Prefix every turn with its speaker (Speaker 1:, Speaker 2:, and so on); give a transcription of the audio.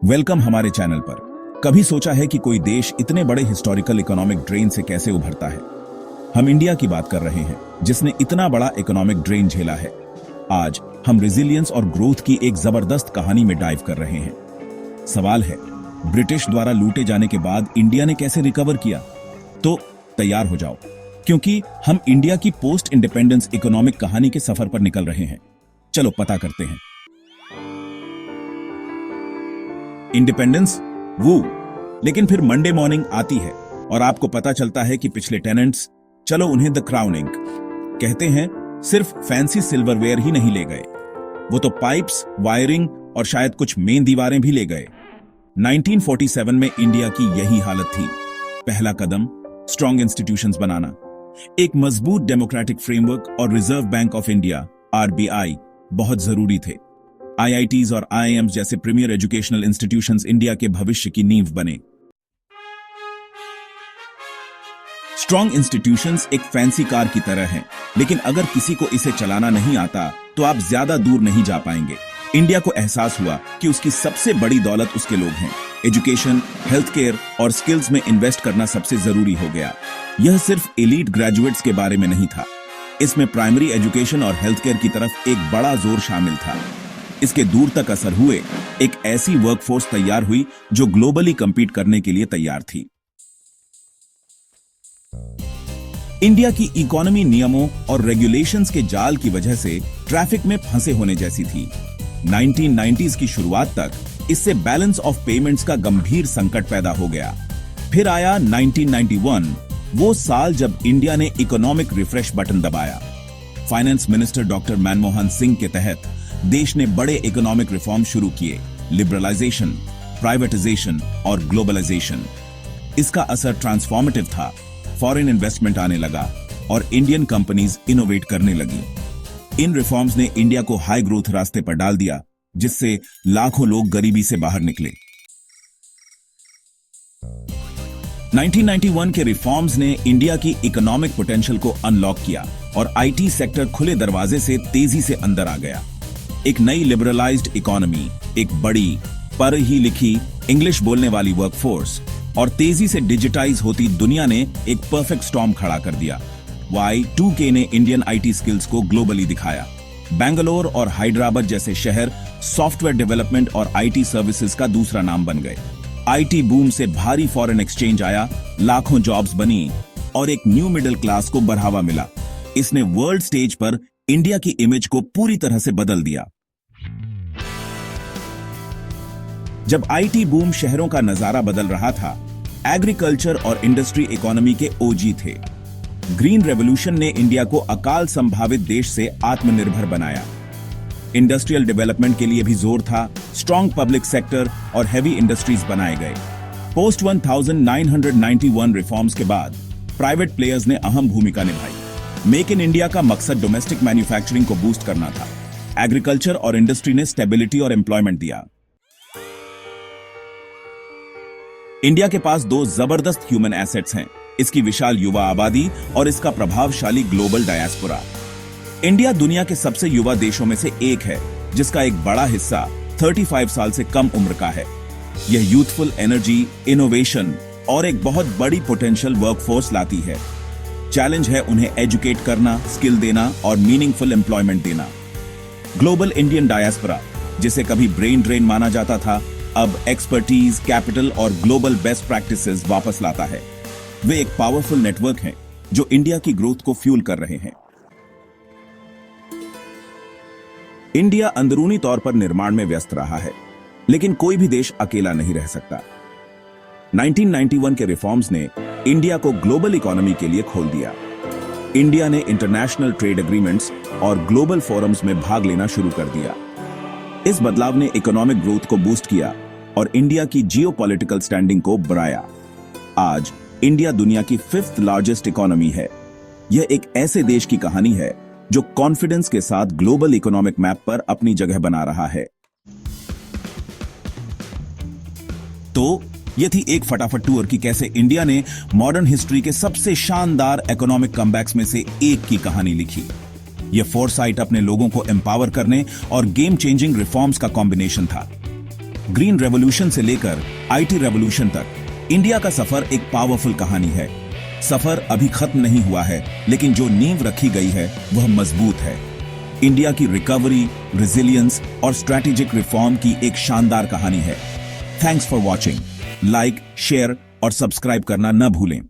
Speaker 1: Welcome हमारे channel पर। कभी सोचा है कि कोई देश इतने बड़े हिस्टोरिकल इकोनॉमिक ड्रेन से कैसे उभरता है? हम इंडिया की बात कर रहे हैं, जिसने इतना बड़ा इकोनॉमिक ड्रेन झेला है। आज हम रेजिलियंस और ग्रोथ की एक जबरदस्त कहानी में डाइव कर रहे हैं। सवाल है, ब्रिटिश द्वारा लूटे जाने के बाद इंडिया ने कैसे रिकवर किया? तो तैयार हो जाओ, क्योंकि हम इंडिया की पोस्ट इंडिपेंडेंस इकोनॉमिक कहानी के सफर पर निकल रहे हैं। चलो पता करते हैं। इंडिपेंडेंस वो, लेकिन फिर मंडे मॉर्निंग आती है और आपको पता चलता है कि पिछले टेनेंट्स, चलो उन्हें द क्राउनिंग कहते हैं, सिर्फ फैंसी सिल्वरवेयर ही नहीं ले गए, वो तो पाइप्स, वायरिंग और शायद कुछ मेन दीवारें भी ले गए। 1947 में इंडिया की यही हालत थी। पहला कदम, स्ट्रॉन्ग इंस्टीट्यूशंस बनाना। एक मजबूत डेमोक्रेटिक फ्रेमवर्क और reserve bank of India RBI बहुत जरूरी थे। आईआईटीज और आईआईएम्स जैसे प्रीमियर एजुकेशनल इंस्टीट्यूशंस इंडिया के भविष्य की नींव बने। स्ट्रॉन्ग इंस्टीट्यूशंस एक फैंसी कार की तरह हैं, लेकिन अगर किसी को इसे चलाना नहीं आता तो आप ज्यादा दूर नहीं जा पाएंगे। इंडिया को एहसास हुआ कि उसकी सबसे बड़ी दौलत उसके लोग हैं। एजुकेशन, हेल्थ केयर और स्किल्स में इन्वेस्ट करना सबसे जरूरी हो गया। यह सिर्फ एलीट ग्रेजुएट्स के बारे में नहीं था, इसमें प्राइमरी एजुकेशन और हेल्थ केयर की तरफ एक बड़ा जोर शामिल था। इसके दूर तक असर हुए, एक ऐसी वर्कफोर्स तैयार हुई जो ग्लोबली कंपीट करने के लिए तैयार थी। इंडिया की इकोनॉमी नियमों और रेगुलेशंस के जाल की वजह से ट्रैफिक में फंसे होने जैसी थी। 1990s की शुरुआत तक इससे बैलेंस ऑफ पेमेंट्स का गंभीर संकट पैदा हो गया। फिर आया 1991, वो साल जब इंडिया ने इकोनॉमिक रिफ्रेश बटन दबाया। Finance minister doctor Manmohan Singh के तहत देश ने बड़े इकोनॉमिक रिफॉर्म शुरू किए, लिबरलाइजेशन, प्राइवेटाइजेशन और ग्लोबलाइजेशन। इसका असर ट्रांसफॉर्मेटिव था। फॉरेन इन्वेस्टमेंट आने लगा और इंडियन कंपनीज इनोवेट करने लगी। इन रिफॉर्म्स ने इंडिया को हाई ग्रोथ रास्ते पर डाल दिया, जिससे लाखों लोग गरीबी से बाहर निकले। 1991 के रिफॉर्म्स ने इंडिया की इकोनॉमिक पोटेंशियल को अनलॉक किया और आईटी सेक्टर खुले दरवाजे से तेजी से अंदर आ गया। एक नई लिबरलाइज्ड इकोनॉमी, एक बड़ी, पढ़ी ही लिखी, इंग्लिश बोलने वाली वर्कफोर्स और तेजी से डिजिटाइज होती दुनिया ने एक परफेक्ट स्टॉर्म खड़ा कर दिया। Y2K ने इंडियन आईटी स्किल्स को ग्लोबली दिखाया। बेंगलोर और हैदराबाद जैसे शहर सॉफ्टवेयर डेवलपमेंट और आईटी सर्विसेज का दूसरा नाम बन गए। आईटी बूम से भारी फॉरेन एक्सचेंज आया, लाखों जॉब्स बनी और एक न्यू मिडिल क्लास को बढ़ावा मिला। इसने वर्ल्ड स्टेज पर इंडिया की इमेज को पूरी तरह से बदल दिया। जब आईटी बूम शहरों का नजारा बदल रहा था, एग्रीकल्चर और इंडस्ट्री इकोनॉमी के ओजी थे। ग्रीन रेवोल्यूशन ने इंडिया को अकाल संभावित देश से आत्मनिर्भर बनाया। इंडस्ट्रियल डेवलपमेंट के लिए भी जोर था। स्ट्रॉन्ग पब्लिक सेक्टर और हेवी इंडस्ट्रीज बनाए गए। पोस्ट 1991 रिफॉर्म्स के बाद प्राइवेट प्लेयर्स ने अहम भूमिका निभाई। मेक इन इंडिया का मकसद डोमेस्टिक मैन्युफैक्चरिंग को बूस्ट करना था। एग्रीकल्चर और इंडस्ट्री ने स्टेबिलिटी और एम्प्लॉयमेंट दिया। इंडिया के पास दो जबरदस्त ह्यूमन एसेट्स हैं, इसकी विशाल युवा आबादी और इसका प्रभावशाली ग्लोबल डायस्पोरा। इंडिया दुनिया के सबसे युवा देशों में से एक है, जिसका एक बड़ा हिस्सा 35 साल से कम उम्र का है। यह यूथफुल एनर्जी, इनोवेशन और एक बहुत बड़ी पोटेंशियल वर्कफोर्स लाती है। चैलेंज है उन्हें एजुकेट करना, स्किल देना और मीनिंगफुल एम्प्लॉयमेंट देना। ग्लोबल इंडियन डायस्पोरा, जिसे कभी ब्रेन ड्रेन माना जाता था, अब एक्सपर्टीज, कैपिटल और ग्लोबल बेस्ट प्रैक्टिसेस वापस लाता है। वे एक पावरफुल नेटवर्क हैं जो इंडिया की ग्रोथ को फ्यूल कर रहे हैं। इंडिया अंदरूनी तौर पर निर्माण में व्यस्त रहा है, लेकिन कोई भी देश अकेला नहीं रह सकता। 1991 के रिफॉर्म्स ने इंडिया को ग्लोबल इकोनॉमी के लिए खोल दिया। इंडिया ने इंटरनेशनल ट्रेड एग्रीमेंट्स और ग्लोबल फोरम्स में भाग लेना शुरू कर दिया। इस बदलाव ने इकोनॉमिक ग्रोथ को बूस्ट किया और इंडिया की जियोपॉलिटिकल स्टैंडिंग को बढ़ाया। आज इंडिया दुनिया की 5th लार्जेस्ट इकोनॉमी है। यह एक ऐसे देश की कहानी है जो कॉन्फिडेंस के साथ ग्लोबल इकोनॉमिक मैप पर अपनी जगह बना रहा है। तो यह थी एक फटाफट टूर की कैसे इंडिया ने मॉडर्न हिस्ट्री के सबसे शानदार इकोनॉमिक कमबैक्स में से एक की कहानी लिखी। यह फोरसाइट अपने लोगों को एम्पावर करने और गेम चेंजिंग रिफॉर्म्स का कॉम्बिनेशन था। ग्रीन रेवोल्यूशन से लेकर आईटी रेवोल्यूशन तक इंडिया का सफर एक पावरफुल कहानी है। सफर अभी खत्म नहीं हुआ है, लेकिन जो नींव रखी गई है वह मजबूत है। इंडिया की रिकवरी, रेजिलियंस और स्ट्रैटेजिक रिफॉर्म की एक शानदार कहानी है। Thanks for watching. Like, share और सब्सक्राइब करना न भूलें।